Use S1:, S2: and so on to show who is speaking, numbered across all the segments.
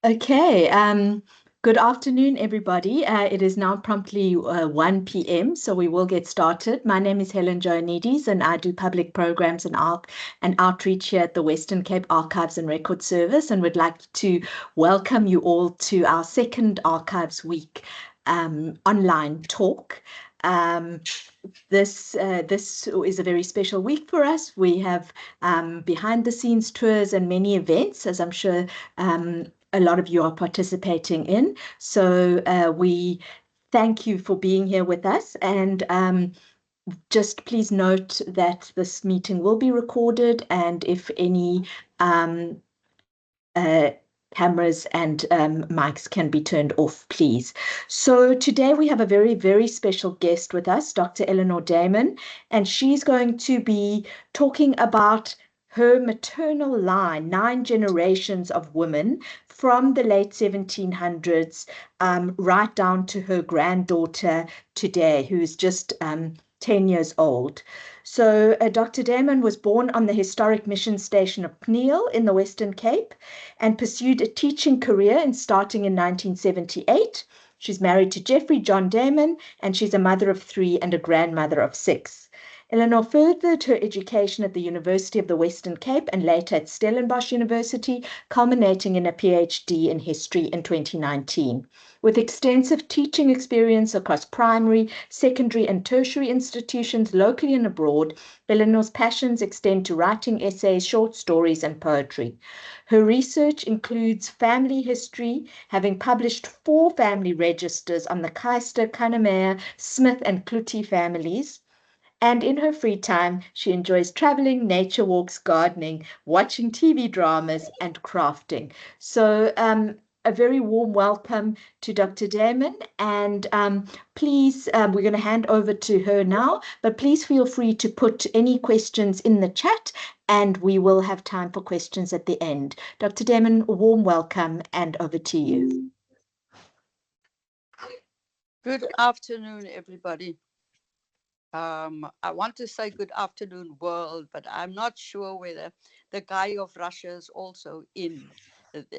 S1: Okay, good afternoon, everybody. It is now promptly 1 p.m., so we will get started. My name is Helen Joanides, and I do public programs and outreach here at the Western Cape Archives and Record Service, and would like to welcome you all to our second Archives Week online talk. This is a very special week for us. We have behind the scenes tours and many events, as I'm sure a lot of you are participating in. So we thank you for being here with us. And just please note that this meeting will be recorded, and if any cameras and mics can be turned off, please. So today we have a very, very special guest with us, Dr. Eleanor Damon, and she's going to be talking about her maternal line, 9 generations of women from the late 1700s right down to her granddaughter today, who's just 10 years old. So Dr. Damon was born on the historic mission station of Pneal in the Western Cape and pursued a teaching career starting in 1978. She's married to Jeffrey John Damon, and she's a mother of 3 and a grandmother of 6. Eleanor furthered her education at the University of the Western Cape and later at Stellenbosch University, culminating in a PhD in history in 2019. With extensive teaching experience across primary, secondary, and tertiary institutions locally and abroad, Eleanor's passions extend to writing essays, short stories, and poetry. Her research includes family history, having published 4 family registers on the Keister, Kannemeyer, Smith, and Cloete families. And in her free time, she enjoys traveling, nature walks, gardening, watching TV dramas, and crafting. So a very warm welcome to Dr. Damon. And please, we're going to hand over to her now, but please feel free to put any questions in the chat, and we will have time for questions at the end. Dr. Damon, a warm welcome, and over to you.
S2: Good afternoon, everybody. I want to say good afternoon, world, but I'm not sure whether the guy of Russia is also in.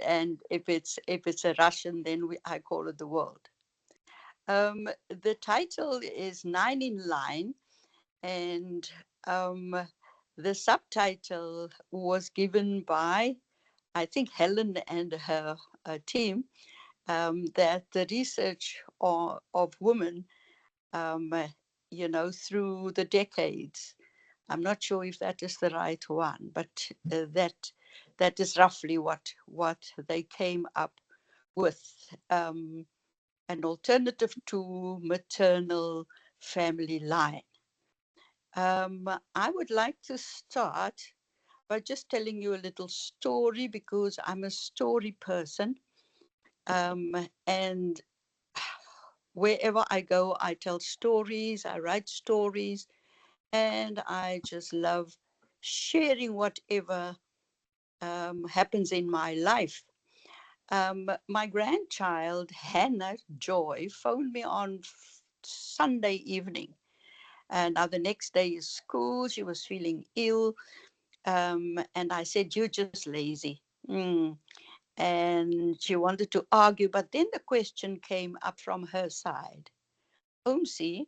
S2: And if it's a Russian, then I call it the world. The title is 9 in Line, and the subtitle was given by, I think, Helen and her team, that the research of women through the decades. I'm not sure if that is the right one, but that is roughly what they came up with, an alternative to maternal family line. I would like to start by just telling you a little story, because I'm a story person, and wherever I go, I tell stories, I write stories, and I just love sharing whatever happens in my life. My grandchild, Hannah Joy, phoned me on Sunday evening. And now the next day is school. She was feeling ill. And I said, "You're just lazy." And she wanted to argue. But then the question came up from her side. "Omsi,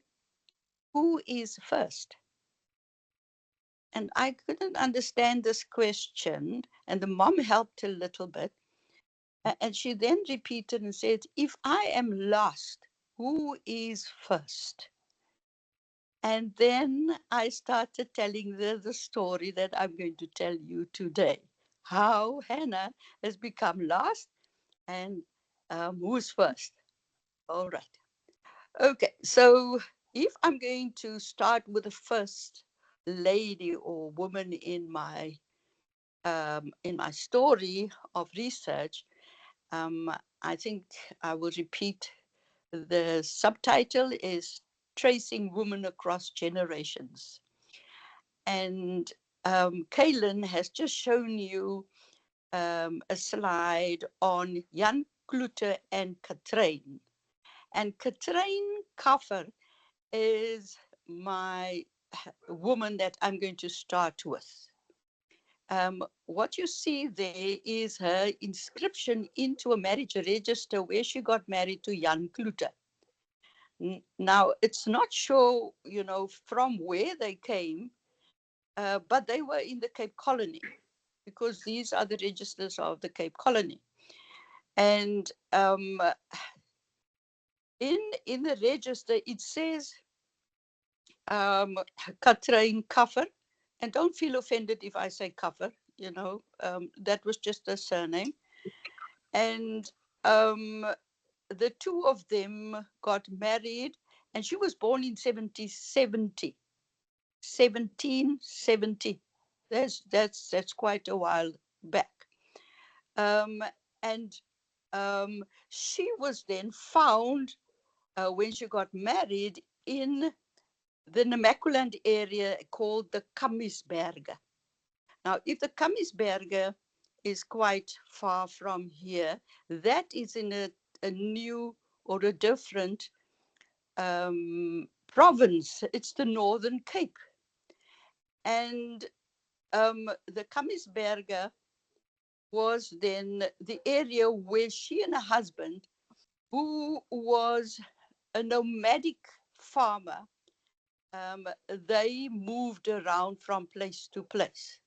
S2: who is first?" And I couldn't understand this question. And the mom helped a little bit. And she then repeated and said, "If I am lost, who is first?" And then I started telling the story that I'm going to tell you today. How Hannah has become lost, and who's first. All right. Okay, so if I'm going to start with the first lady or woman in my story of research, I think I will repeat. The subtitle is Tracing Women Across Generations. And Kaylin has just shown you a slide on Jan Cloete and Katrijn. And Katrijn Kaffer is my woman that I'm going to start with. What you see there is her inscription into a marriage register where she got married to Jan Kloete. Now, it's not sure, from where they came, but they were in the Cape Colony, because these are the registers of the Cape Colony. And in the register, it says Katrijn Kaffer, and don't feel offended if I say Kaffer, that was just a surname. And the two of them got married, and she was born in 1770. That's quite a while back. And she was then found, when she got married, in the Namaqualand area called the Kamisberge. Now, if the Kamisberge is quite far from here, that is in a new or a different province. It's the Northern Cape. And the Kamisberge was then the area where she and her husband, who was a nomadic farmer, they moved around from place to place.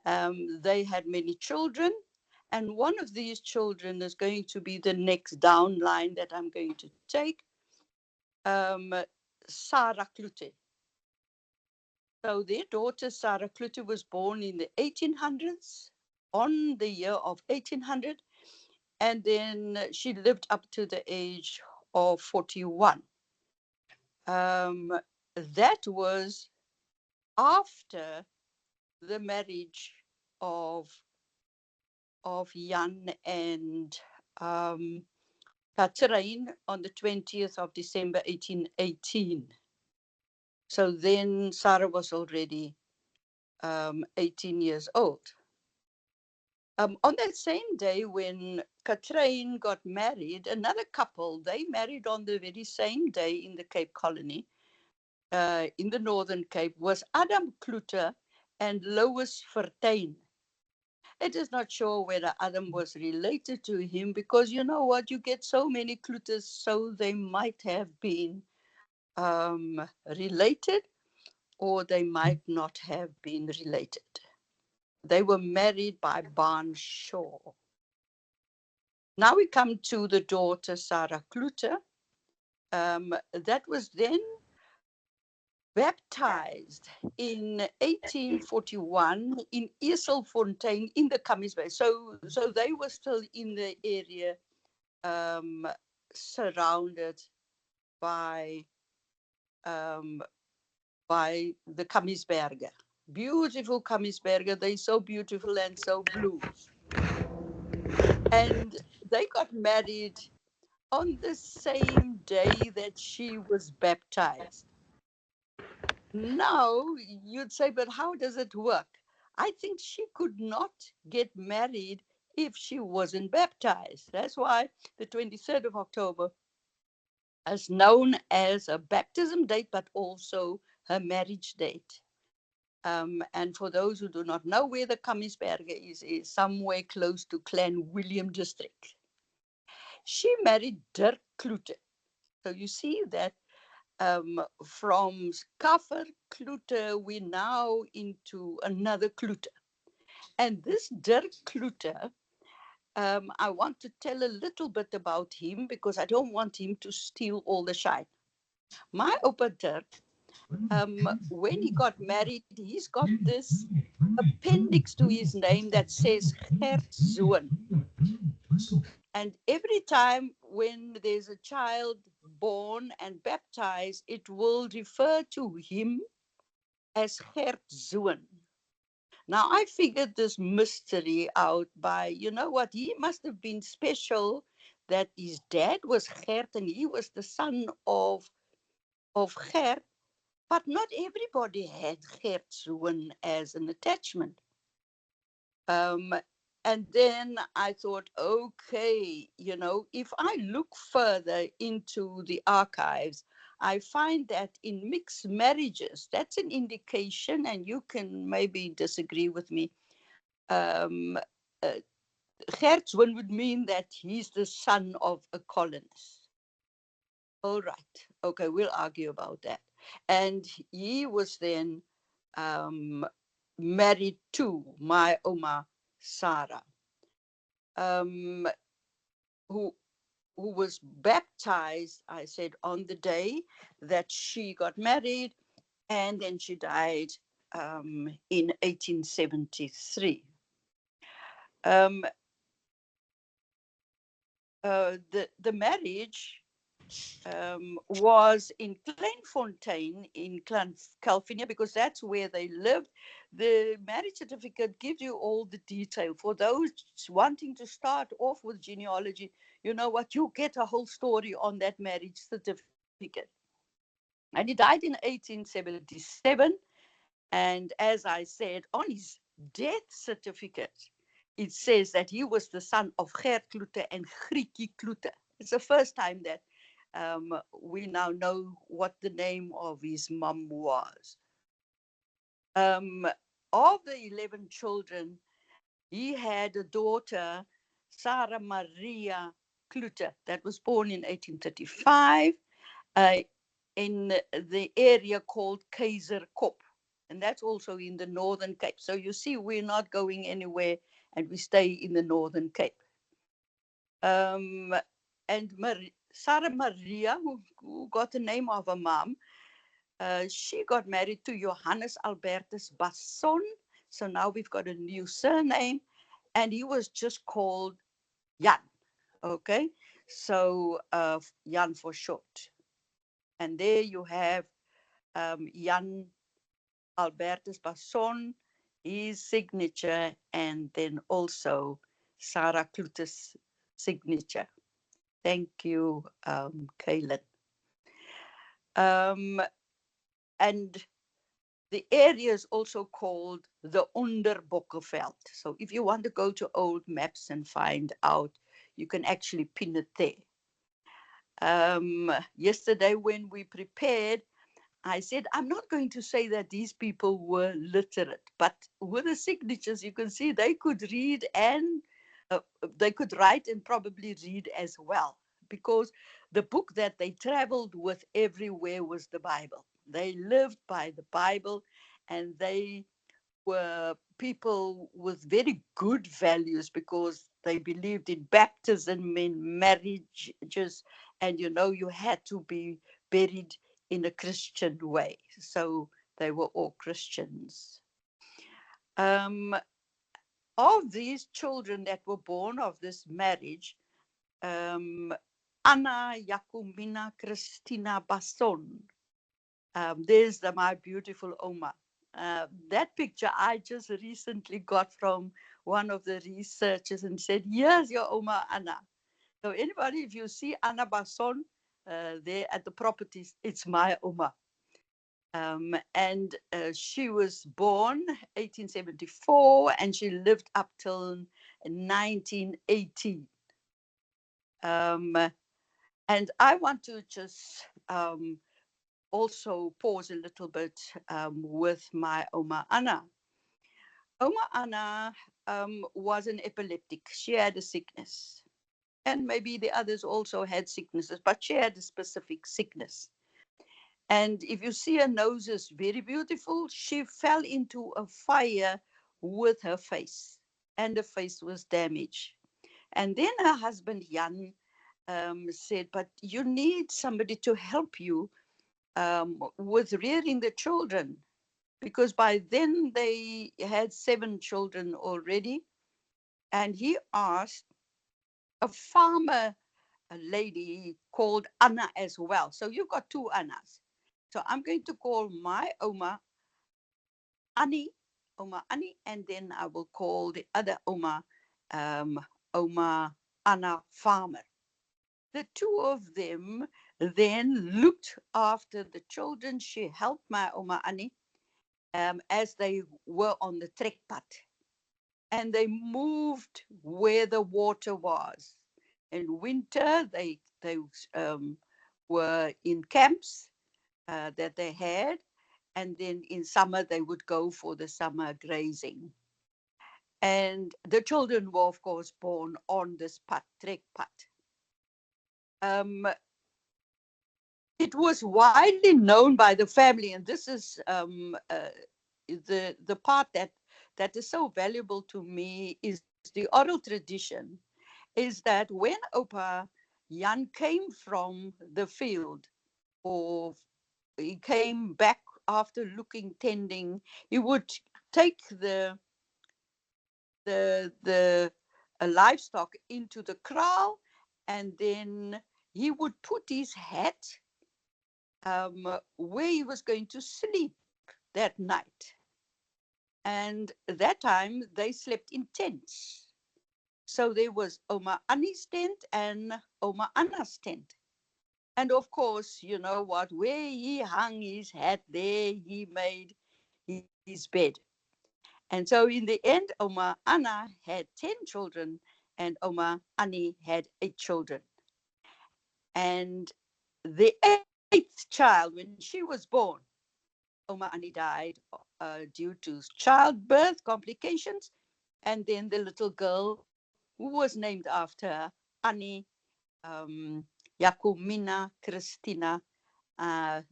S2: They had many children, and one of these children is going to be the next down line that I'm going to take, Sarah Kloete. So their daughter, Sarah Kloete, was born in the 1800s, on the year of 1800, and then she lived up to the age of 41. That was after the marriage of Jan and Katrijn on the 20th of December 1818. So then Sarah was already 18 years old. On that same day when Katrijn got married, another couple, they married on the very same day in the Cape Colony, in the Northern Cape, was Adam Kloete and Lois Vertuin. It is not sure whether Adam was related to him, because you know what, you get so many Kloetes, so they might have been related, or they might not have been related. They were married by Barn Shaw. Now we come to the daughter, Sarah Kloete. That was then baptized in 1841 in Eselfontein in the Kamisberge. So they were still in the area, surrounded by the Kamisberge. Beautiful Kamisberge. They're so beautiful and so blue. And they got married on the same day that she was baptized. Now, you'd say, but how does it work? I think she could not get married if she wasn't baptized. That's why the 23rd of October is known as a baptism date, but also her marriage date. And for those who do not know where the Kamisberge is somewhere close to Clan William district. She married Dirk Kloete. So you see that from Kaffer Kloete, we're now into another Kloete. And this Dirk Kloete, I want to tell a little bit about him, because I don't want him to steal all the shine. My Opa Dirk, when he got married, he's got this appendix to his name that says Gertzoon. And every time when there's a child born and baptized, it will refer to him as Gertzoon. Now, I figured this mystery out by, you know what, he must have been special that his dad was Gert and he was the son of Gert, but not everybody had Gertzoon as an attachment. And then I thought, okay, if I look further into the archives, I find that in mixed marriages, that's an indication, and you can maybe disagree with me. Um, uh, Gertswin would mean that he's the son of a colonist. All right. Okay, we'll argue about that. And he was then um, married to my Oma Sarah, um, who was baptized, I said, on the day that she got married, and then she died in 1873. Um, the marriage was in Kleinfontein in California, because that's where they lived. The marriage certificate gives you all the detail. For those wanting to start off with genealogy, you know what, you get a whole story on that marriage certificate. And he died in 1877. And as I said, on his death certificate, it says that he was the son of Gert Kloete and Grietjie Kloete. It's the first time that we now know what the name of his mom was. Um, of the 11 children, he had a daughter, Sarah Maria Kloete, that was born in 1835 uh, in the area called Keizer-Kop. And that's also in the Northern Cape. So you see, we're not going anywhere, and we stay in the Northern Cape. And Sarah Maria, who got the name of her mom, she got married to Johannes Albertus Basson. So now we've got a new surname, and he was just called Jan. Okay, so Jan for short. And there you have Jan Albertus Basson, his signature, and then also Sarah Kloete's signature. Thank you, Kaylin. And the area is also called the Onderbokkeveld. So if you want to go to old maps and find out, you can actually pin it there. Yesterday when we prepared, I said, I'm not going to say that these people were literate, but with the signatures, you can see they could read and they could write and probably read as well, because the book that they traveled with everywhere was the Bible. They lived by the Bible, and they were people with very good values, because they believed in baptism, in marriages, and you had to be buried in a Christian way. So they were all Christians. Um, of these children that were born of this marriage, Anna Jacomina Christina Basson. There's my beautiful Oma. That picture I just recently got from one of the researchers, and said, here's your Oma Anna. So anybody, if you see Anna Basson there at the properties, it's my Oma. And she was born 1874, and she lived up till 1918. And I want to just also pause a little bit with my Oma Anna. Oma Anna was an epileptic. She had a sickness. And maybe the others also had sicknesses, but she had a specific sickness. And if you see her nose is very beautiful, she fell into a fire with her face, and the face was damaged. And then her husband, Jan, said, but you need somebody to help you with rearing the children, because by then they had 7 children already. And he asked a farmer, a lady called Anna as well. So you've got 2 Annas. So I'm going to call my Oma Annie, Oma Annie, and then I will call the other Oma, Oma Anna Farmer. The 2 of them then looked after the children. She helped my Oma Annie as they were on the trekpad. And they moved where the water was. In winter, they were in camps that they had, and then in summer they would go for the summer grazing. And the children were, of course, born on this pad, trek pad. Um, it was widely known by the family, and this is the part that is so valuable to me is the oral tradition, is that when Opa Jan came from the field, or he came back after looking tending, he would take the livestock into the kraal, and then he would put his hat where he was going to sleep that night. And that time they slept in tents. So there was Oma Annie's tent and Oma Anna's tent. And of course, you know what, where he hung his hat, there he made his bed. And so in the end, Oma Anna had 10 children and Oma Annie had 8 children. And the 8th child, when she was born, Oma Annie died due to childbirth complications. And then the little girl, who was named after Annie, Jacomina Christina,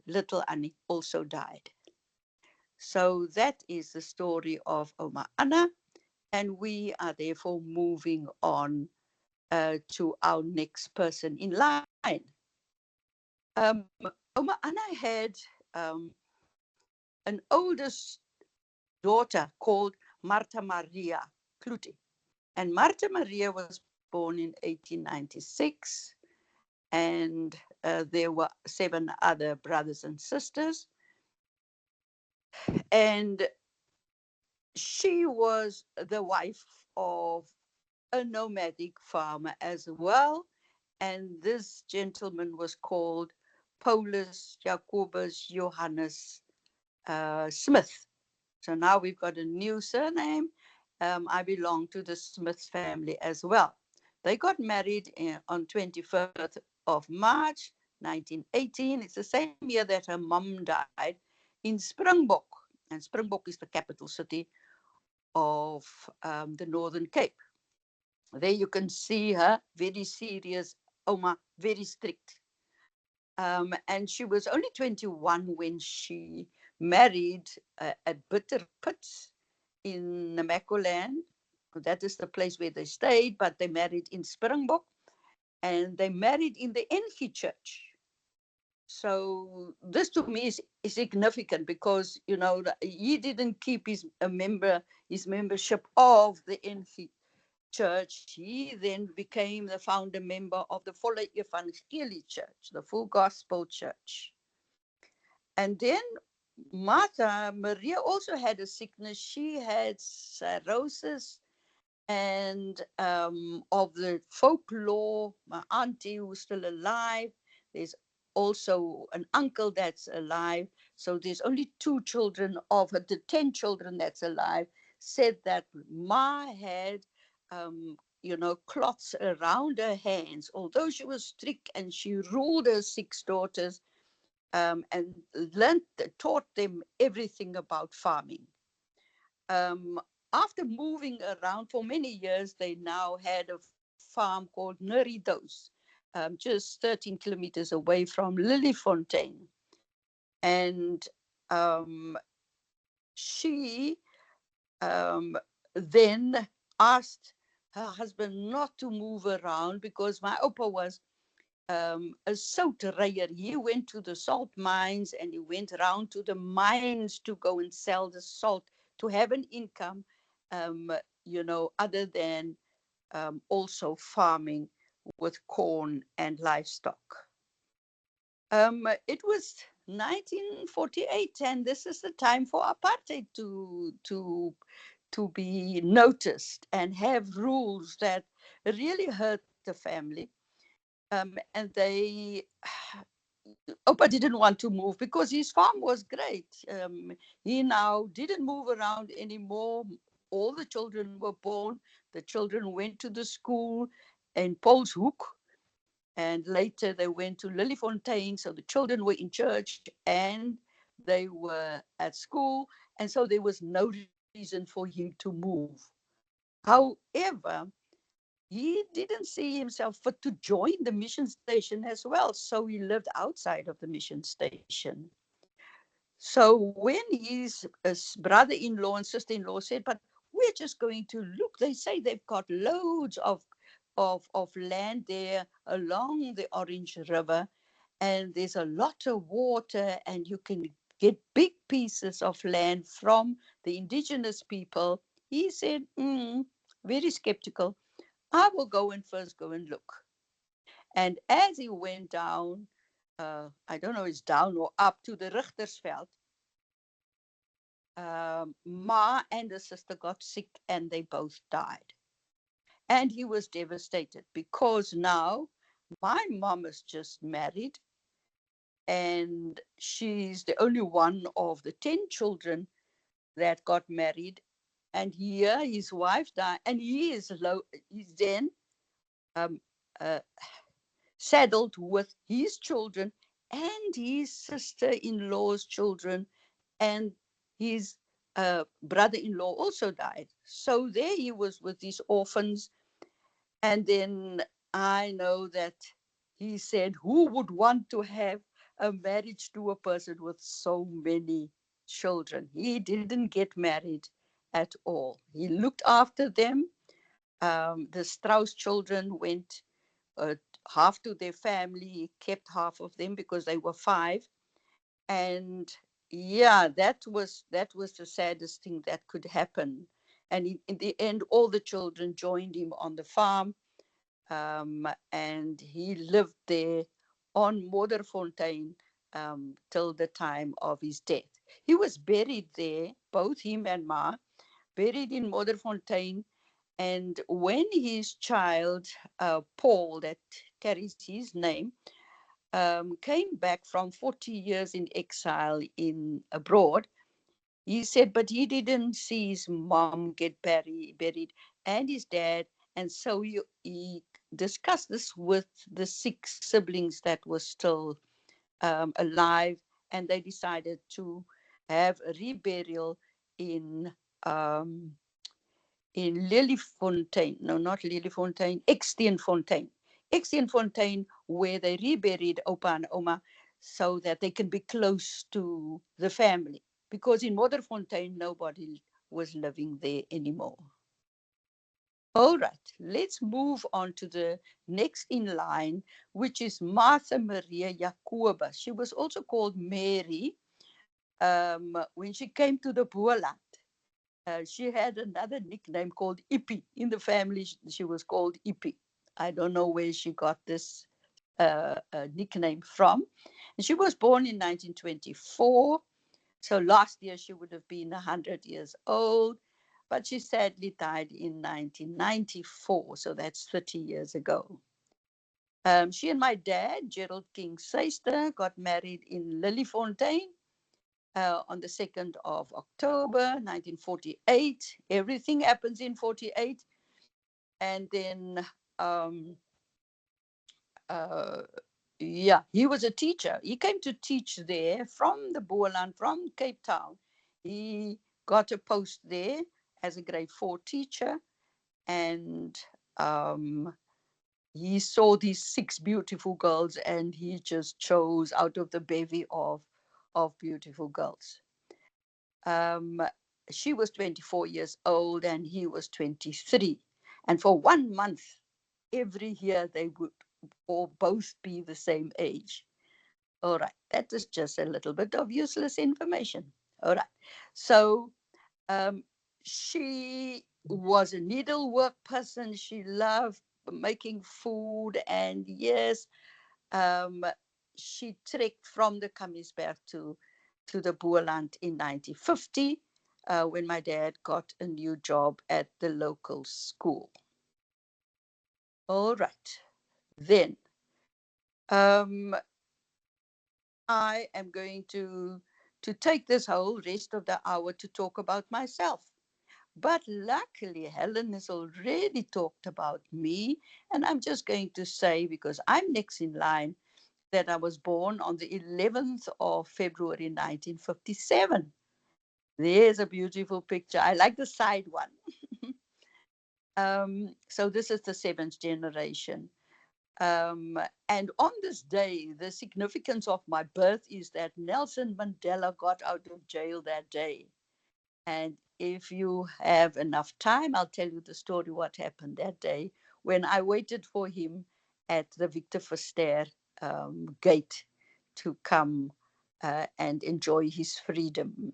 S2: little Annie, also died. So that is the story of Oma Anna, and we are therefore moving on to our next person in line. Oma Anna had an oldest daughter called Marta Maria Clute. And Marta Maria was born in 1896, and there were 7 other brothers and sisters. And she was the wife of a nomadic farmer as well. And this gentleman was called Paulus Jacobus Johannes Smith. So now we've got a new surname. I belong to the Smith family as well. They got married on 21st of March 1918. It's the same year that her mom died in Springbok. And Springbok is the capital city of the Northern Cape. There you can see her, very serious, Oma, very strict. And she was only 21 when she married at Bitter Pits in Namaqualand. That is the place where they stayed, but they married in Springbok, and they married in the NG Church. So this to me is significant because, you know, he didn't keep his membership of the NG Church. He then became the founder member of the Volle Evangelie Church, the Full Gospel Church. And then Martha Maria also had a sickness. She had cirrhosis, and of the folklore, my auntie who's still alive, there's also an uncle that's alive. So there's only 2 children of her, the 10 children that's alive, said that Ma had, you know, cloths around her hands, although she was strict and she ruled her 6 daughters, and taught them everything about farming. Um, After moving around for many years, they now had a farm called Nuridos, just 13 kilometers away from Lillyfontein. And she then asked her husband not to move around because my opa was a souterayer. He went to the salt mines and he went around to the mines to go and sell the salt to have an income, you know, other than also farming with corn and livestock. It was 1948, and this is the time for apartheid to be noticed and have rules that really hurt the family. And they, Opa didn't want to move because his farm was great. He now didn't move around anymore. All the children were born. The children went to the school in Polshoek. And later they went to Lillyfontein. So the children were in church and they were at school. And so there was no reason for him to move. However, he didn't see himself fit to join the mission station as well. So he lived outside of the mission station. So when his brother-in-law and sister-in-law said, but we're just going to look, they say they've got loads of land there along the Orange River, and there's a lot of water, and you can get big pieces of land from the indigenous people. He said, very skeptical, I will go and first go and look. And as he went down, I don't know, it's down or up to the Richtersveld, Ma and the sister got sick and they both died. And he was devastated because now my mom is just married and she's the only one of the 10 children that got married. And here his wife died, and he's then um, uh, saddled with his children and his sister-in-law's children, and his brother-in-law also died. So there he was with these orphans. And then I know that he said, who would want to have a marriage to a person with so many children? He didn't get married at all. He looked after them. The Strauss children went half to their family. He kept half of them because they were 5. And yeah, that was the saddest thing that could happen. And in the end, all the children joined him on the farm, and he lived there on Modderfontein till the time of his death. He was buried there, both him and Ma, buried in Modderfontein. And when his child, Paul, that carries his name, came back from 40 years in exile in abroad, he said, but he didn't see his mom get buried and his dad. And so he discussed this with the 6 siblings that were still alive. And they decided to have a reburial in um, in Lillyfontein. No, not Lillyfontein, Extienfontein. Extienfontein, where they reburied Opa and Oma so that they can be close to the family. Because in Modderfontein, nobody was living there anymore. All right, let's move on to the next in line, which is Martha Maria Jacoba. She was also called Mary when she came to the Boerland. She had another nickname called Ippie. In the family, she was called Ippie. I don't know where she got this nickname from. And she was born in 1924. So last year she would have been 100 years old, but she sadly died in 1994. So that's 30 years ago. She and my dad, Gerald King Seister, got married in Lillyfontein on the 2nd of October 1948. Everything happens in 48. And then, um, uh, yeah, he was a teacher. He came to teach there from the Boerland, from Cape Town. He got a post there as a grade 4 teacher. And he saw these 6 beautiful girls, and he just chose out of the bevy of beautiful girls. Um, she was 24 years old and he was 23. And for 1 month, every year, they would all both be the same age. All right, that is just a little bit of useless information. All right, so um, she was a needlework person. She loved making food, and yes, um, she trekked from the Kamiesberg to the Boerland in 1950 when my dad got a new job at the local school. All right, then um, I am going to take this whole rest of the hour to talk about myself. But luckily, Helen has already talked about me. And I'm just going to say, because I'm next in line, that I was born on the 11th of February 1957. There's a beautiful picture. I like the side one. So this is the seventh generation. And on this day, the significance of my birth is that Nelson Mandela got out of jail that day. And if you have enough time, I'll tell you the story what happened that day when I waited for him at the Victor Verster gate to come and enjoy his freedom.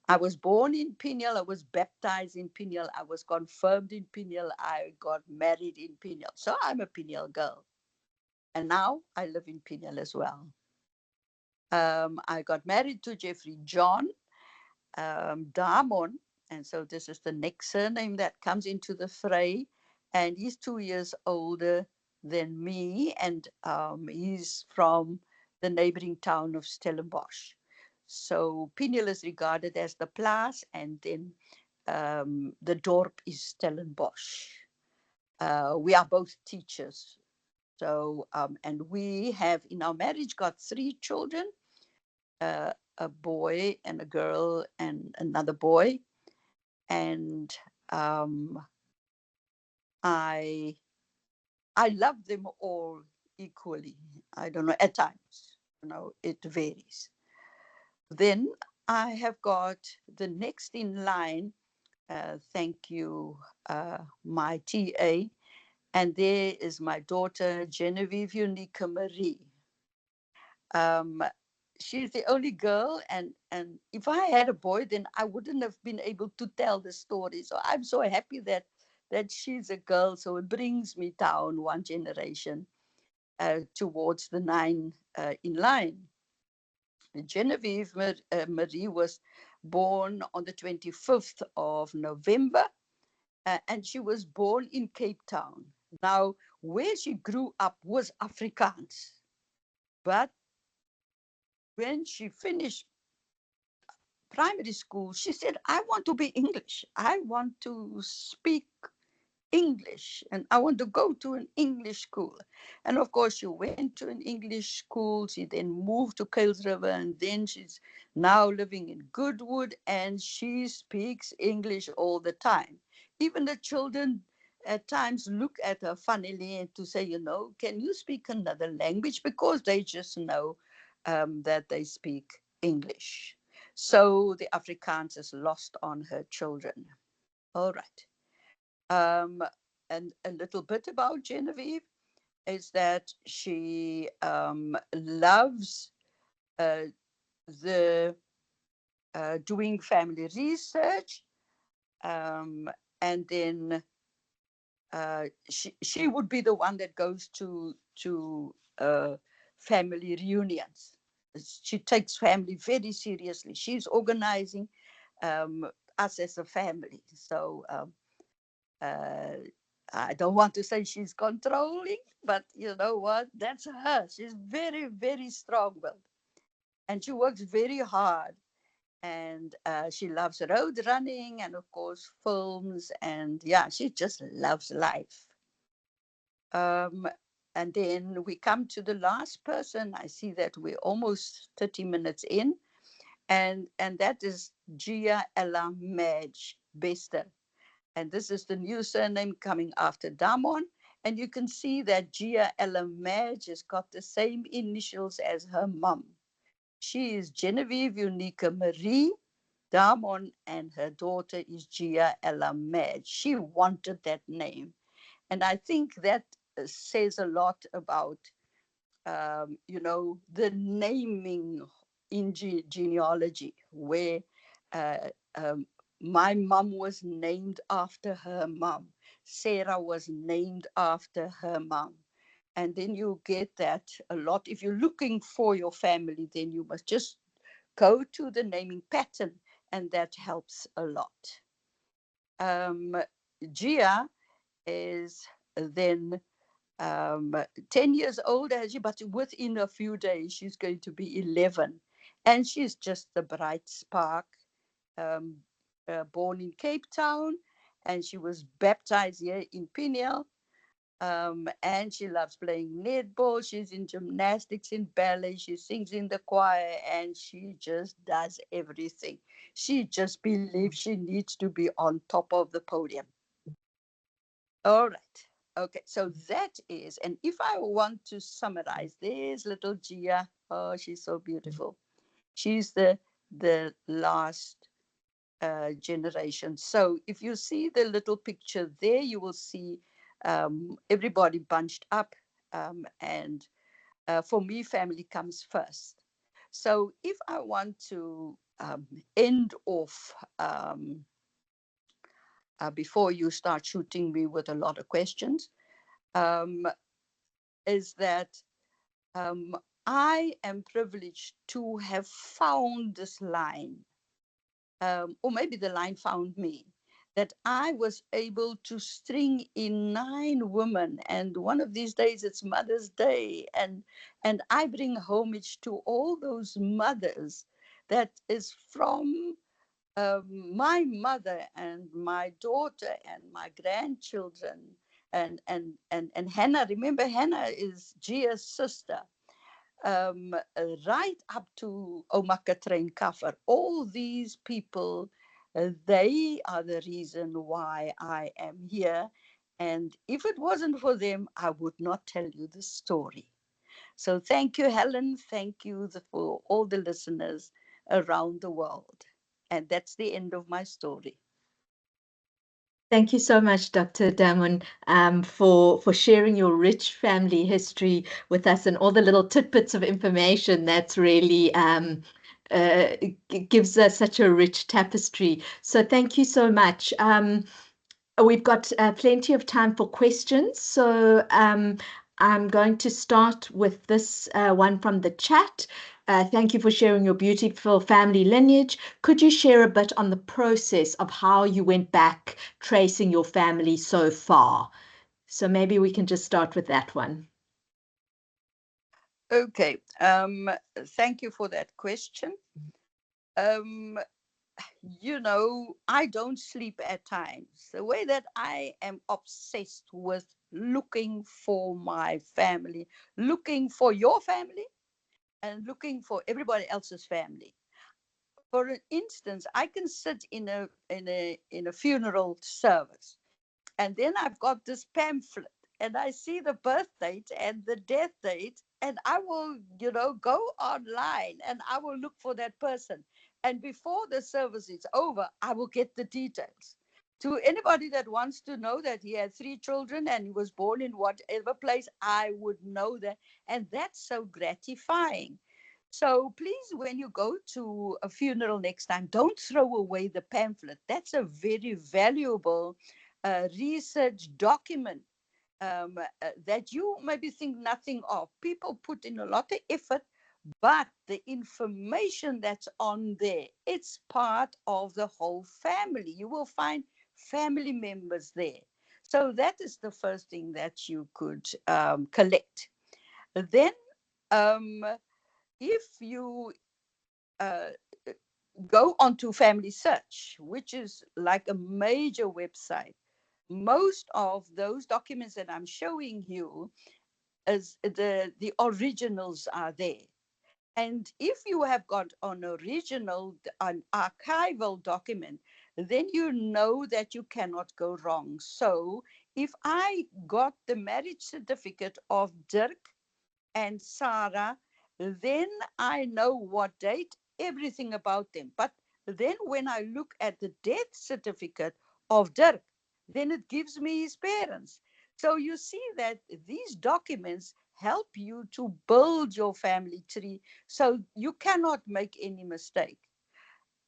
S2: I was born in Piniel. I was baptized in Piniel. I was confirmed in Piniel. I got married in Piniel. So I'm a Piniel girl. And now I live in Piniel as well. I got married to Jeffrey John Damon. And so this is the next surname that comes into the fray. And he's 2 years older than me. And he's from the neighboring town of Stellenbosch. So Piniel is regarded as the Plaas, and then the dorp is Stellenbosch. We are both teachers. So, and we have in our marriage got 3 children, a boy and a girl and another boy. And I love them all equally. I don't know, at times, it varies. Then I have got the next in line. Thank you, my TA. And there is my daughter, Genevieve Unica Marie. Um, she's the only girl, and if I had a boy, then I wouldn't have been able to tell the story. So I'm so happy that she's a girl. So it brings me down one generation towards the 9 in line. Genevieve Marie was born on the 25th of November, and she was born in Cape Town. Now, where she grew up was Afrikaans, but when she finished primary school, she said, I want to be English. I want to speak English and I want to go to an English school. And of course, she went to an English school. She then moved to Kuilsriver, and then she's now living in Goodwood, and she speaks English all the time. Even the children at times look at her funnily and to say, can you speak another language? Because they just know that they speak English. So the Afrikaans is lost on her children. All right. Um, and a little bit about Genevieve is that she loves uh, the doing family research, and then she would be the one that goes to family reunions. She takes family very seriously. She's organizing us as a family. So uh, I don't want to say she's controlling, but you know what? That's her. She's very, very strong-willed, and she works very hard. And she loves road running, and of course films, and yeah, she just loves life. Um, and then we come to the last person. I see that we're almost 30 minutes in, and that is Gia Ella Madge Bester. And this is the new surname coming after Damon. And you can see that Gia Ella Madge has got the same initials as her mum. She is Genevieve Unica Marie Damon, and her daughter is Gia Ella Madge. She wanted that name. And I think that says a lot about, the naming in genealogy, where uh, um, my mom was named after her mom. Sarah was named after her mom. And then you get that a lot. If you're looking for your family, then you must just go to the naming pattern, and that helps a lot. Um, Gia is then 10 years old as you, but within a few days, she's going to be 11. And she's just a bright spark, um, born in Cape Town, and she was baptized here in Peniel. And she loves playing netball. She's in gymnastics, in ballet. She sings in the choir, and she just does everything. She just believes she needs to be on top of the podium. All right. Okay. So that is, and if I want to summarize, there's little Gia. Oh, she's so beautiful. She's the last generation. So if you see the little picture there, you will see everybody bunched up. And for me, family comes first. So if I want to end off before you start shooting me with a lot of questions, um, is that um, I am privileged to have found this line, or maybe the line found me, that I was able to string in 9 women, and one of these days it's Mother's Day, and I bring homage to all those mothers that is from my mother and my daughter and my grandchildren, and Hannah. Remember, Hannah is Gia's sister, right up to Omaka Train Kaffer. All these people, they are the reason why I am here. And if it wasn't for them, I would not tell you the story. So thank you, Helen. Thank you for all the listeners around the world. And that's the end of my story.
S1: Thank you so much, Dr. Damon, for sharing your rich family history with us and all the little tidbits of information that's really gives us such a rich tapestry. So thank you so much. We've got plenty of time for questions. So I'm going to start with this one from the chat. Thank you for sharing your beautiful family lineage. Could you share a bit on the process of how you went back tracing your family so far? So maybe we can just start with that one.
S2: Okay. Thank you for that question. Um, I don't sleep at times. The way that I am obsessed with looking for my family, looking for your family, and looking for everybody else's family. For instance, I can sit in a funeral service, and then I've got this pamphlet, and I see the birth date and the death date, and I will, go online and I will look for that person. And before the service is over, I will get the details. To anybody that wants to know that he had 3 children and he was born in whatever place, I would know that. And that's so gratifying. So please, when you go to a funeral next time, don't throw away the pamphlet. That's a very valuable research document that you maybe think nothing of. People put in a lot of effort, but the information that's on there, it's part of the whole family. You will find family members there. So that is the first thing that you could collect. Then, um, if you uh, go onto Family Search, which is like a major website, most of those documents that I'm showing you, as the originals are there. And if you have got an archival document, then you know that you cannot go wrong. So if I got the marriage certificate of Dirk and Sarah, then I know what date, everything about them. But then when I look at the death certificate of Dirk, then it gives me his parents. So you see that these documents help you to build your family tree so you cannot make any mistake.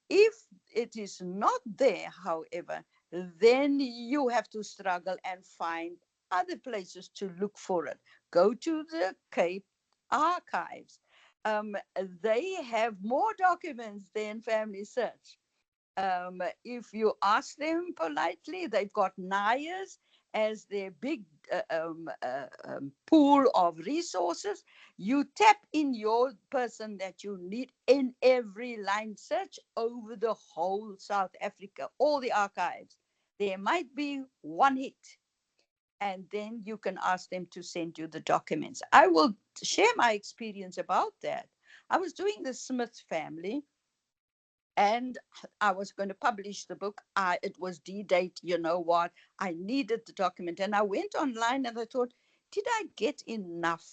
S2: If it is not there, however, then you have to struggle and find other places to look for it. Go to the Cape Archives. They have more documents than Family Search. If you ask them politely, they've got Nayas, as their big pool of resources. You tap in your person that you need in every line search over the whole South Africa, all the archives. There might be one hit, and then you can ask them to send you the documents. I will share my experience about that. I was doing the Smith family, and I was going to publish the book. It was D-date, you know what? I needed the document, and I went online and I thought, did I get enough?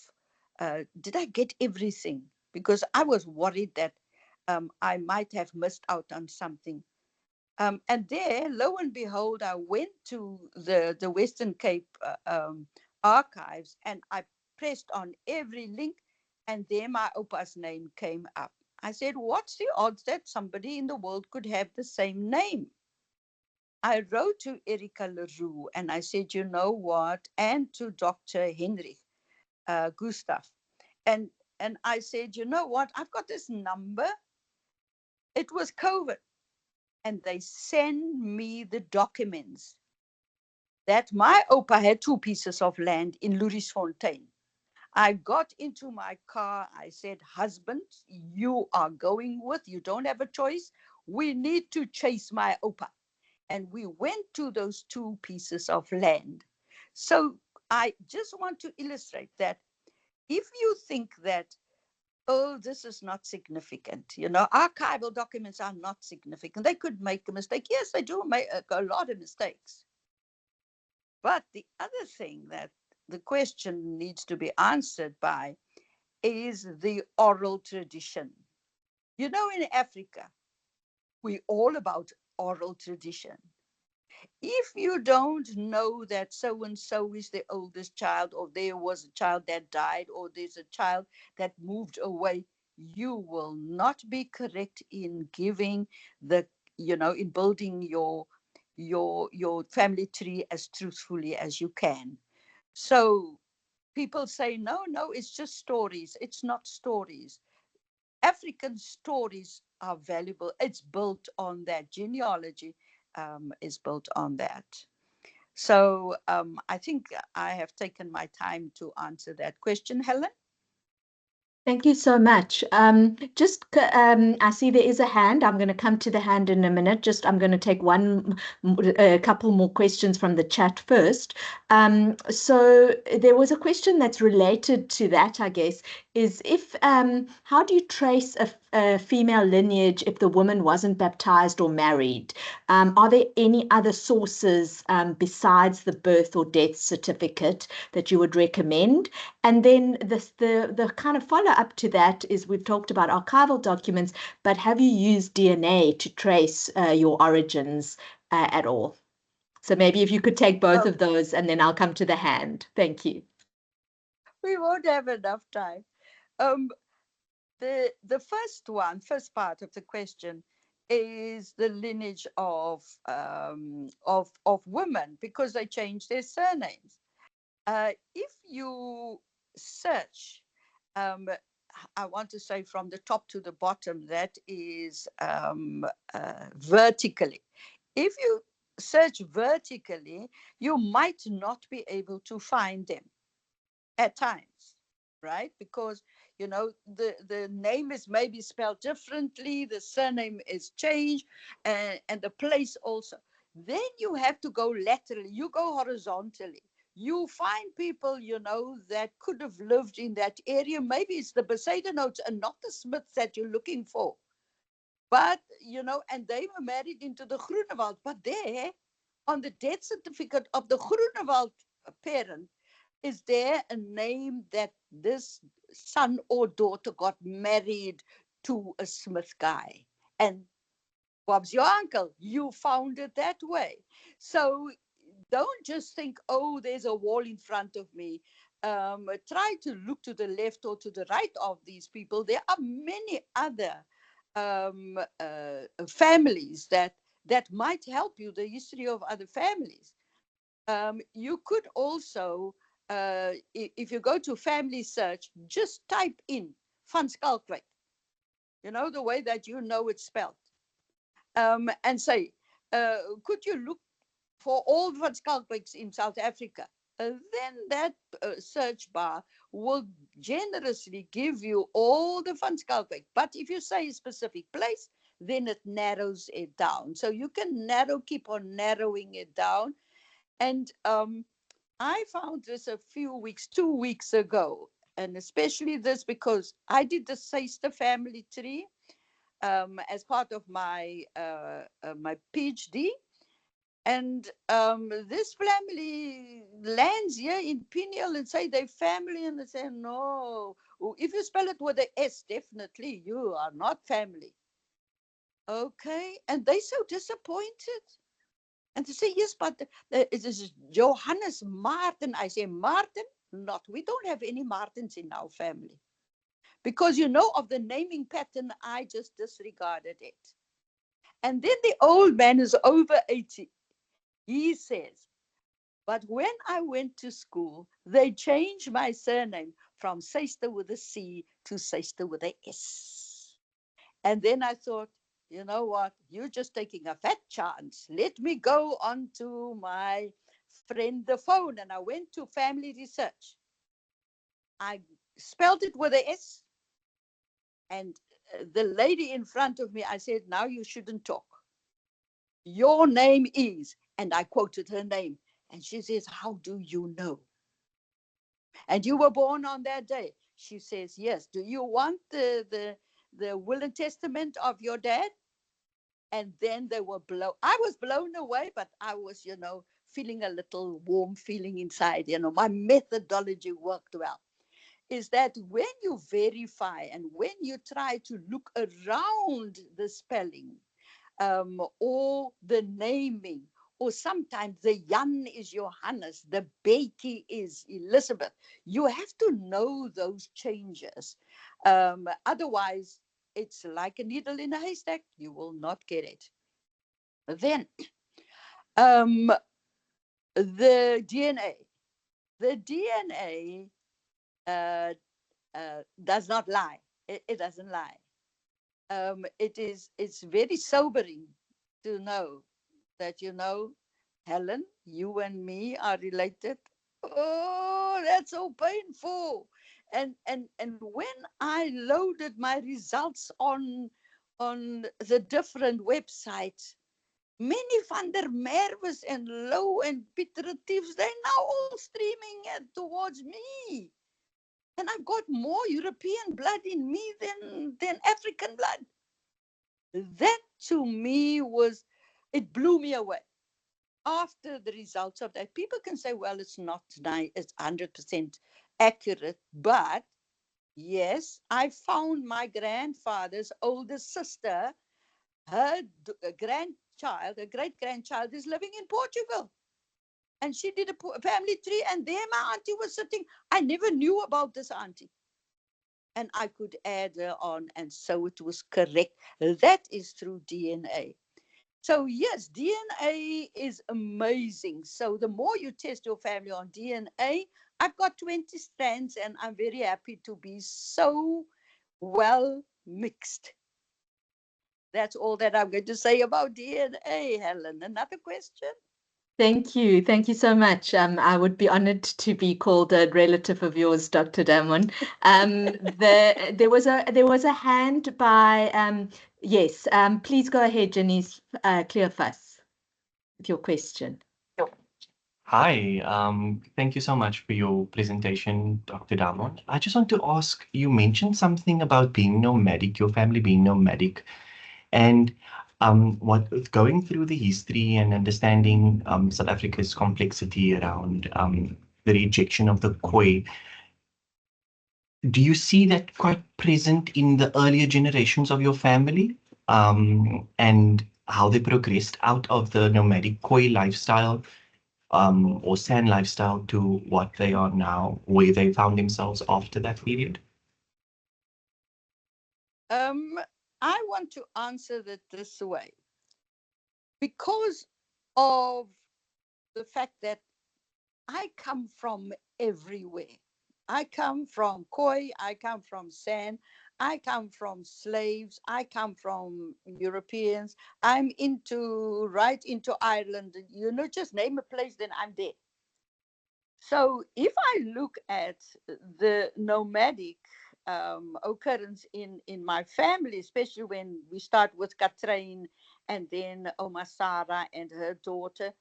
S2: Did I get everything? Because I was worried that I might have missed out on something. And there, lo and behold, I went to the Western Cape archives, and I pressed on every link, and there my opa's name came up. I said, what's the odds that somebody in the world could have the same name? I wrote to Erika Leroux and I said, you know what? And to Dr. Henry Gustav. And, and I said, you know what? I've got this number. It was COVID. And they send me the documents that my opa had 2 pieces of land in Lourisfontein. I got into my car. I said, husband, you are going with, you don't have a choice. We need to chase my opa. And we went to those 2 pieces of land. So I just want to illustrate that if you think that, oh, this is not significant, archival documents are not significant. They could make a mistake. Yes, they do make a lot of mistakes. But the other thing that the question needs to be answered by is the oral tradition. In Africa, we're all about oral tradition. If you don't know that so and so is the oldest child, or there was a child that died, or there's a child that moved away, you will not be correct in giving in building your family tree as truthfully as you can. So people say, no, no, it's just stories. It's not stories. African stories are valuable. It's built on that. Genealogy is built on that. So I think I have taken my time to answer that question, Helen.
S1: Thank you so much. I see there is a hand. I'm going to come to the hand in a minute. I'm going to take a couple more questions from the chat first. So there was a question that's related to that, I guess, is how do you trace a female lineage if the woman wasn't baptized or married? Are there any other sources besides the birth or death certificate that you would recommend? And then the kind of follow up to that is we've talked about archival documents, but have you used DNA to trace your origins at all? So maybe if you could take both
S2: Oh,
S1: of those and then I'll come to the hand. Thank you.
S2: we won't have enough time. Um, the first part of the question is the lineage of women because they changed their surnames. If you search, um, I want to say from the top to the bottom, that is vertically. If you search vertically, you might not be able to find them at times, right? Because the name is maybe spelled differently, the surname is changed, and the place also. Then you have to go laterally, you go horizontally. You find people, that could have lived in that area. Maybe it's the Besaidenots and not the Smiths that you're looking for. But, and they were married into the Groenewald. But there, on the death certificate of the Groenewald parent, is there a name that this son or daughter got married to a Smith guy? And Bob's your uncle. You found it that way. So don't just think, oh, there's a wall in front of me. Try to look to the left or to the right of these people. There are many other families that might help you, the history of other families. You could also, if you go to family search, just type in Van Schalkwyk, the way that it's spelled, and say, could you look for all Van Schalkwyks in South Africa, then that search bar will generously give you all the Van Schalkwyk. But if you say a specific place, then it narrows it down. So you can keep on narrowing it down. And I found this a few weeks, 2 weeks ago, and especially this because I did the Seister family tree as part of my PhD. And this family lands here in Pineal and say they're family, and they say, no, if you spell it with a S, definitely you are not family. Okay. And they so disappointed. And they say, yes, but it is Johannes Martin. I say, Martin? Not. We don't have any Martins in our family. Because of the naming pattern, I just disregarded it. And then the old man is over 80. He says, but when I went to school, they changed my surname from Seister with a C to Seister with a S. And then I thought, you know what? You're just taking a fat chance. Let me go on to my friend the phone. And I went to Family Research. I spelled it with a S. And the lady in front of me, I said, now you shouldn't talk. Your name is, and I quoted her name. And she says, how do you know? And you were born on that day. She says, yes. Do you want the will and testament of your dad? And then they were blown. I was blown away, but I was, feeling a little warm feeling inside. My methodology worked well. Is that when you verify and when you try to look around the spelling, or the naming, or sometimes the Jan is Johannes, the Becky is Elizabeth. You have to know those changes. Otherwise, it's like a needle in a haystack. You will not get it. Then, the DNA. The DNA does not lie. It doesn't lie. It's very sobering to know that, Helen, you and me are related. Oh, that's so painful. And when I loaded my results on the different websites, many van der Merwes and Low and Pieter Retiefs, they're now all streaming towards me. And I've got more European blood in me than African blood. That to me it blew me away. After the results of that, people can say, well, it's not nice, it's 100% accurate. But yes, I found my grandfather's older sister, her grandchild, her great grandchild is living in Portugal. And she did a family tree, and there my auntie was sitting. I never knew about this auntie. And I could add her on, and so it was correct. That is through DNA. So yes, DNA is amazing. So the more you test your family on DNA, I've got 20 strands, and I'm very happy to be so well mixed. That's all that I'm going to say about DNA, Helen. Another question?
S1: Thank you. Thank you so much. I would be honored to be called a relative of yours, Dr. Damon. There was a hand by yes. Please go ahead, Janice Clearfuss, with your question.
S3: Hi, thank you so much for your presentation, Dr. Damon. I just want to ask, you mentioned something about being nomadic, your family being nomadic, and what going through the history and understanding South Africa's complexity around the rejection of the Khoi, do you see that quite present in the earlier generations of your family, and how they progressed out of the nomadic Khoi lifestyle, or San lifestyle, to what they are now, where they found themselves after that period?
S2: I want to answer that this way. Because of the fact that I come from everywhere. I come from Khoi, I come from San, I come from slaves. I come from Europeans. I'm right into Ireland. Just name a place, then I'm there. So if I look at the nomadic occurrence in my family, especially when we start with Katrine and then Oma Sarah and her daughter,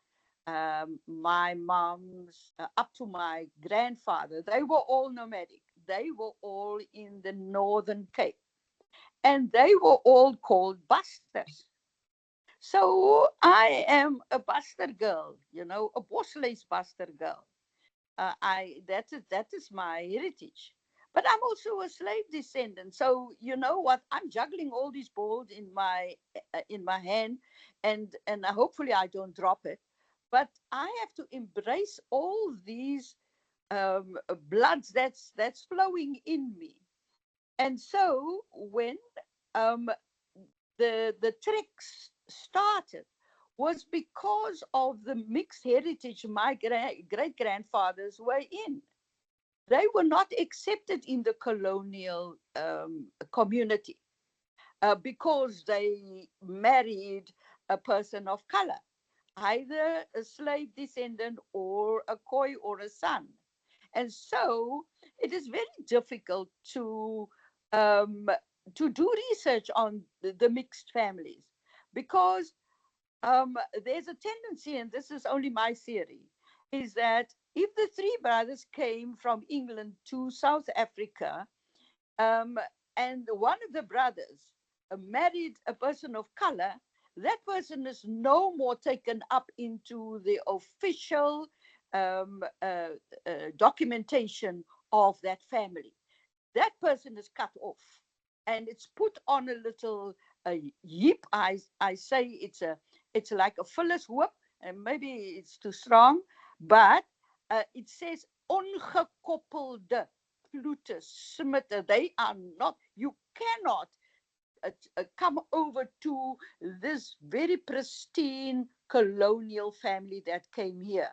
S2: my mom's, up to my grandfather, they were all nomadic. They were all in the Northern Cape. And they were all called busters. So I am a buster girl, a Bosleys buster girl. That is my heritage. But I'm also a slave descendant. So you know what? I'm juggling all these balls in my hand, and hopefully I don't drop it. But I have to embrace all these bloods that's flowing in me. And so when um, the tricks started was because of the mixed heritage my great grandfathers were in. They were not accepted in the colonial community because they married a person of color, either a slave descendant or a Khoi or a San. And so it is very difficult um, to do research on the mixed families because there's a tendency, and this is only my theory, is that if the three brothers came from England to South Africa, um, and one of the brothers married a person of color, that person is no more taken up into the official um, uh, documentation of that family. That person is cut off, and it's put on a little heap. I say it's like a Phyllis whip, and maybe it's too strong, but it says ongekoppelde Plutus Smitten. They are not. You cannot come over to this very pristine colonial family that came here.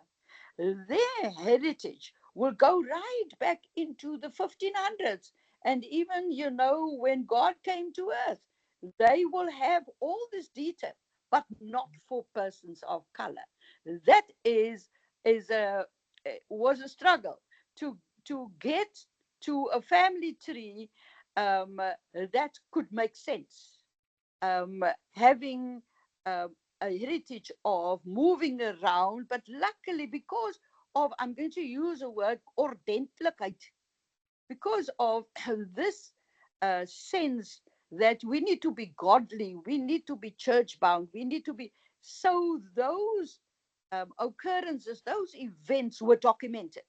S2: Their heritage will go right back into the 1500s. And even, when God came to earth, they will have all this detail, but not for persons of color. That is a was a struggle to get to a family tree that could make sense, having a heritage of moving around, but luckily because of, I'm going to use a word, ordentlikheid, because of this sense that we need to be godly, we need to be church bound, we need to be, so those occurrences, those events were documented.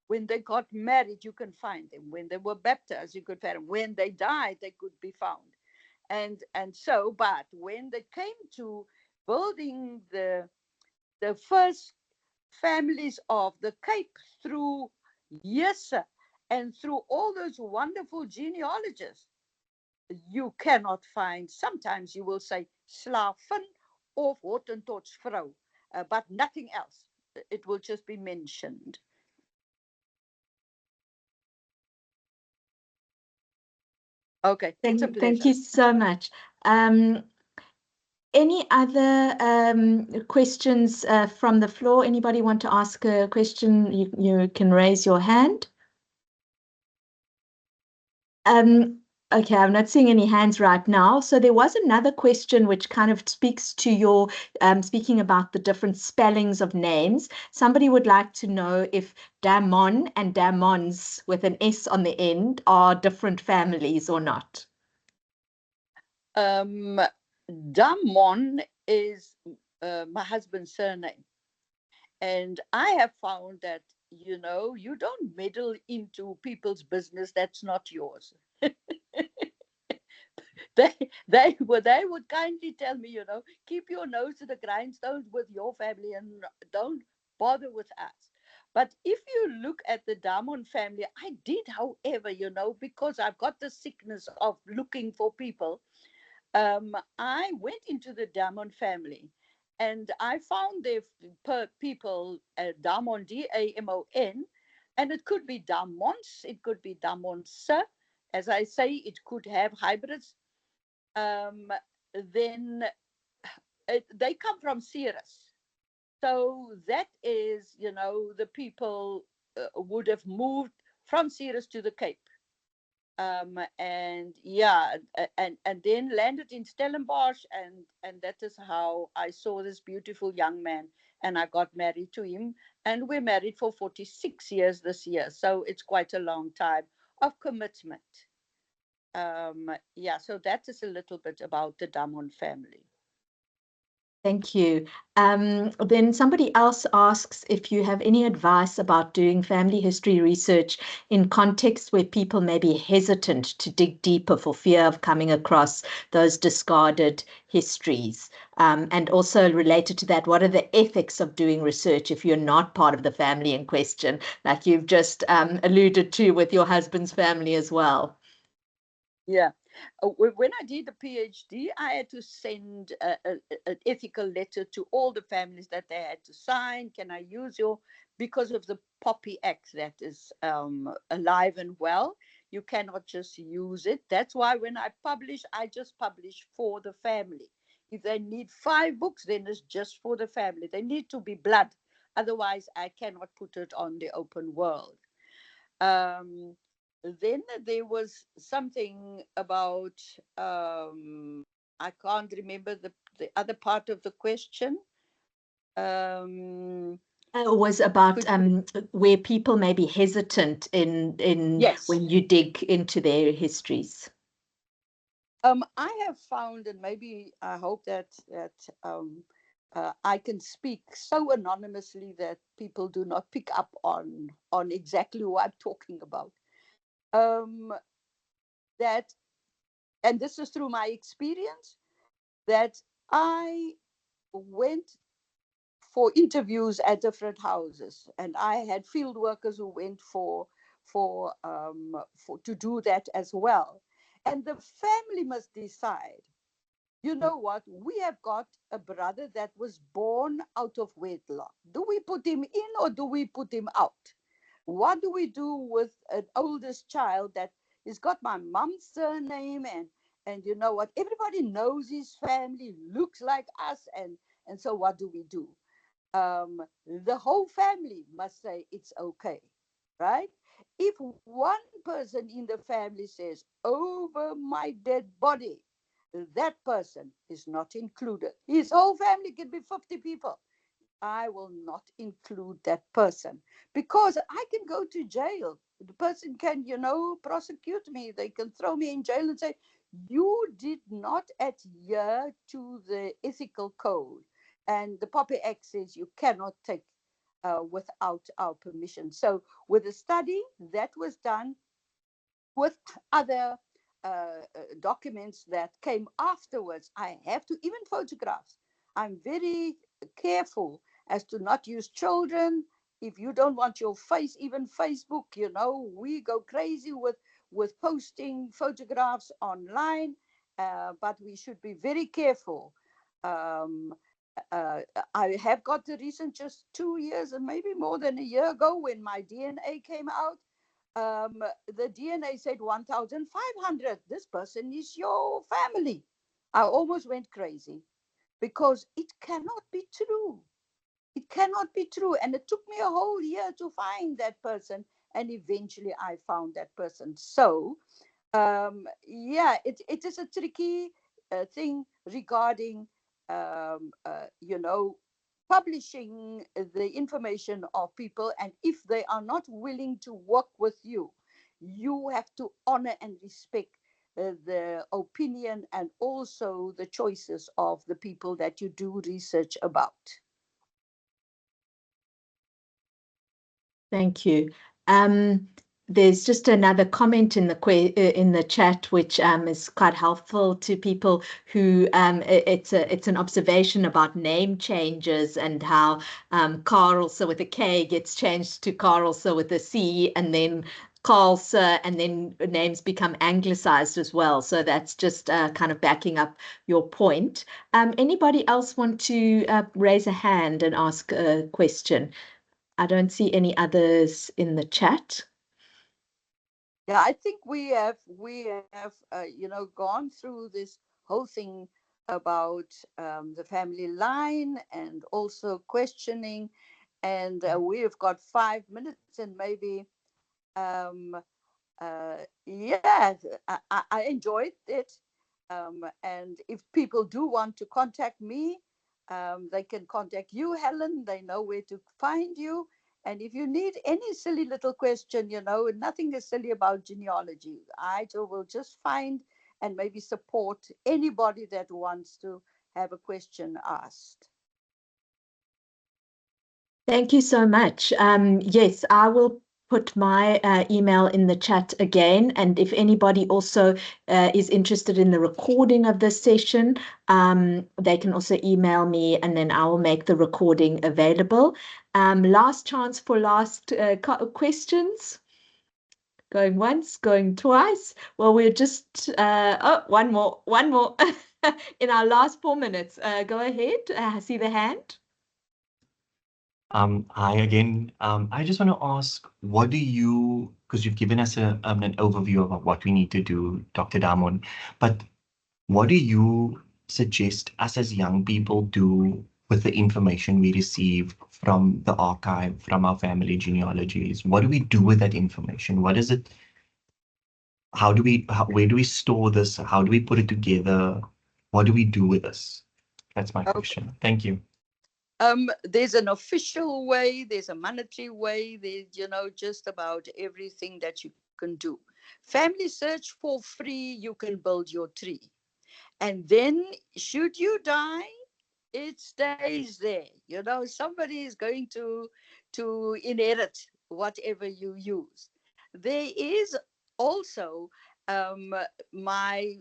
S2: When they got married, you can find them. When they were baptized, you could find them. When they died, they could be found. And so, but when they came to building the first families of the Cape through Jesse and through all those wonderful genealogists, you cannot find, sometimes you will say slavin of Hottentotsvrouw, but nothing else. It will just be mentioned. Okay, it's a
S1: Thank you
S2: pleasure.
S1: so much. Um, any other questions from the floor? Anybody want to ask a question? You can raise your hand. Okay, I'm not seeing any hands right now. So there was another question which kind of speaks to your speaking about the different spellings of names. Somebody would like to know if Damon and Damons with an S on the end are different families or not.
S2: Damon is my husband's surname. And I have found that, you don't meddle into people's business that's not yours. they they would kindly tell me, keep your nose to the grindstones with your family and don't bother with us. But if you look at the Damon family, I did, however, because I've got the sickness of looking for people, I went into the Damon family and I found their people, Damon, Damon, and it could be Damons, it could be Damonse, as I say, it could have hybrids, then they come from Ceres. So that is, the people would have moved from Ceres to the Cape. And yeah, and then landed in Stellenbosch, and that is how I saw this beautiful young man, and I got married to him, and we're married for 46 years this year, so it's quite a long time of commitment. Yeah, so that is a little bit about the Damon family.
S1: Thank you. Then somebody else asks if you have any advice about doing family history research in contexts where people may be hesitant to dig deeper for fear of coming across those discarded histories. And also related to that, what are the ethics of doing research if you're not part of the family in question, like you've just alluded to with your husband's family as well?
S2: Yeah. When I did the PhD, I had to send an ethical letter to all the families that they had to sign. Can I use your, because of the Poppy Act that is alive and well, you cannot just use it. That's why when I publish, I just publish for the family. If they need 5 books, then it's just for the family. They need to be blood. Otherwise, I cannot put it on the open world. Um, then there was something about, I can't remember the other part of the question.
S1: Was about where people may be hesitant in
S2: Yes.
S1: when you dig into their histories.
S2: I have found, and maybe I hope that I can speak so anonymously that people do not pick up on exactly who I'm talking about. Um, that, and this is through my experience, that I went for interviews at different houses, and I had field workers who went for to do that as well. And the family must decide. You know what? We have got a brother that was born out of wedlock. Do we put him in or do we put him out? What do we do with an oldest child that has got my mom's surname, and you know what? Everybody knows his family, looks like us, and so what do we do? The whole family must say it's okay, right? If one person in the family says, over my dead body, that person is not included. His whole family can be 50 people. I will not include that person because I can go to jail. The person can, prosecute me. They can throw me in jail and say, you did not adhere to the ethical code. And the Poppy Act says you cannot take without our permission. So with the study that was done with other documents that came afterwards, I have to, even photographs. I'm very careful as to not use children. If you don't want your face, even Facebook, we go crazy with posting photographs online, but we should be very careful. Um, uh, I have got the recent, just 2 years and maybe more than a year ago, when my DNA came out. The DNA said 1,500. This person is your family. I almost went crazy because it cannot be true. It cannot be true. And it took me a whole year to find that person. And eventually I found that person. So, yeah, it is a tricky thing regarding, publishing the information of people. And if they are not willing to work with you, you have to honor and respect the opinion and also the choices of the people that you do research about.
S1: Thank you. Um, there's just another comment in the chat, which is quite helpful to people who it's an observation about name changes and how Carlse with a K gets changed to Carlse with a C, and then Carlse, and then names become anglicized as well. So that's just kind of backing up your point. Anybody else want to raise a hand and ask a question? I don't see any others in the chat.
S2: Yeah, I think we have gone through this whole thing about the family line and also questioning, and we've got 5 minutes and maybe um, yeah, I enjoyed it. And if people do want to contact me, they can contact you, Helen. They know where to find you. And if you need any silly little question, nothing is silly about genealogy. I will just find and maybe support anybody that wants to have a question asked.
S1: Thank you so much. Yes, I will put my email in the chat again. And if anybody also is interested in the recording of this session, they can also email me and then I will make the recording available. Last chance for last questions. Going once, going twice. Well, we're just, one more in our last 4 minutes. Go ahead. See the hand.
S3: Hi again. I just want to ask, what do you, because you've given us an overview of what we need to do, Dr. Damon, but what do you suggest us as young people do with the information we receive from the archive, from our family genealogies? What do we do with that information? What is it? Where do we store this? How do we put it together? What do we do with this? That's my
S2: Okay.
S3: question. Thank you.
S2: There's an official way, there's a monetary way, there's, just about everything that you can do. Family search for free, you can build your tree. And then, should you die, it stays there. Somebody is going to inherit whatever you use. There is also my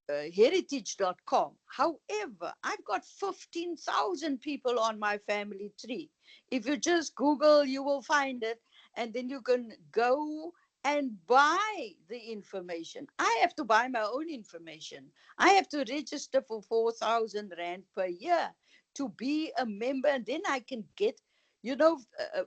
S2: heritage.com. However, I've got 15,000 people on my family tree. If you just Google, you will find it, and then you can go and buy the information. I have to buy my own information. I have to register for 4,000 Rand per year to be a member, and then I can get, you know, uh,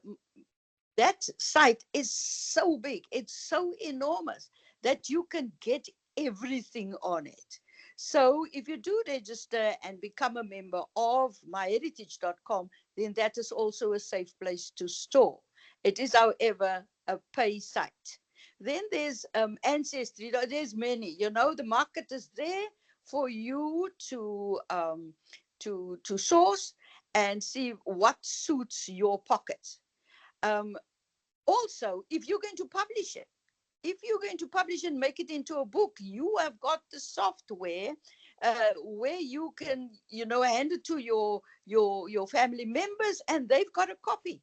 S2: that site is so big, it's so enormous that you can get everything on it. So if you do register and become a member of myheritage.com, then that is also a safe place to store. It is, however, a pay site. Then there's Ancestry. There's many. The market is there for you to source and see what suits your pockets. Um, Also, if you're going to publish it, if you're going to publish and make it into a book, you have got the software where you can, hand it to your family members, and they've got a copy.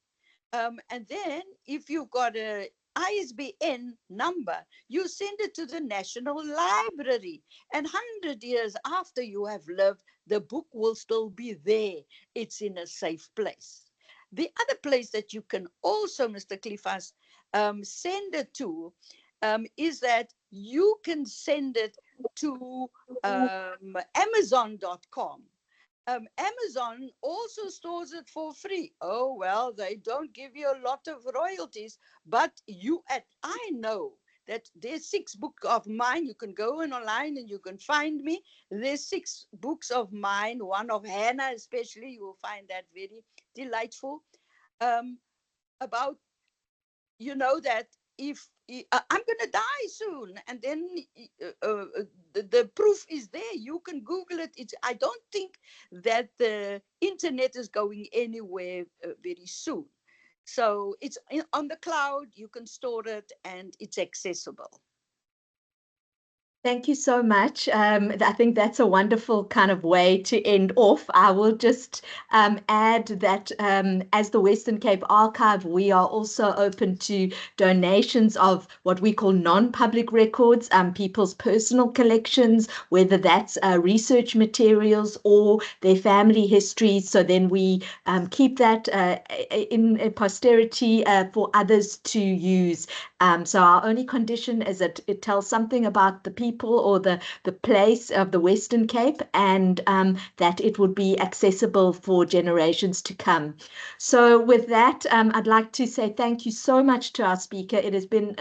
S2: And then, if you've got a ISBN number, you send it to the National Library, and 100 years after you have lived, the book will still be there. It's in a safe place. The other place that you can also, Mr. Cliffas, send it to is that you can send it to Amazon.com. Amazon also stores it for free. Oh, well, they don't give you a lot of royalties, but I know that there's 6 books of mine. You can go in online and you can find me. There's 6 books of mine, one of Hannah especially. You will find that very delightful. About, that if I'm going to die soon, and then the proof is there. You can Google it. I don't think that the internet is going anywhere very soon. So it's on the cloud. You can store it, and it's accessible.
S1: Thank you so much. I think that's a wonderful kind of way to end off. I will just add that as the Western Cape Archive, we are also open to donations of what we call non-public records, people's personal collections, whether that's research materials or their family histories. So then we keep that in posterity for others to use. So our only condition is that it tells something about the people or the place of the Western Cape, and that it would be accessible for generations to come. So with that, I'd like to say thank you so much to our speaker. It has been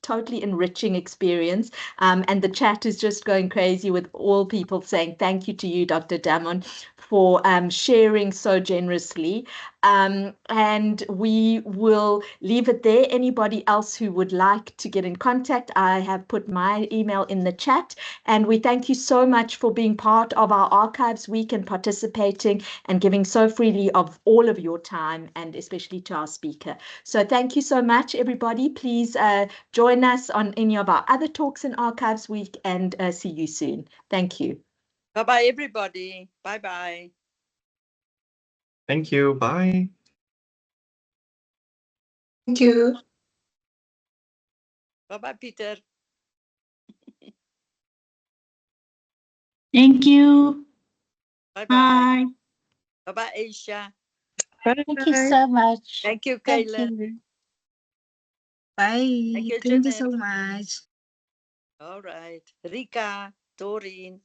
S1: totally enriching experience. And the chat is just going crazy with all people saying thank you to you, Dr. Damon, for sharing so generously. And we will leave it there. Anybody else who would like to get in contact, I have put my email in the chat. And we thank you so much for being part of our Archives Week and participating and giving so freely of all of your time, and especially to our speaker. So thank you so much, everybody. Please join us on any of our other talks in Archives Week, and see you soon. Thank you.
S2: Bye-bye, everybody. Bye-bye.
S3: Thank you. Bye.
S4: Thank you.
S2: Bye-bye, Peter.
S5: Thank you.
S2: Bye-bye.
S5: Bye.
S2: Bye-bye, Aisha.
S5: Thank you so much.
S2: Thank you,
S5: Thank
S2: Kayla.
S5: you.
S4: Bye.
S2: Thank you,
S4: Thank you
S2: Jeanette.
S4: so much.
S2: All right. Rika, Doreen.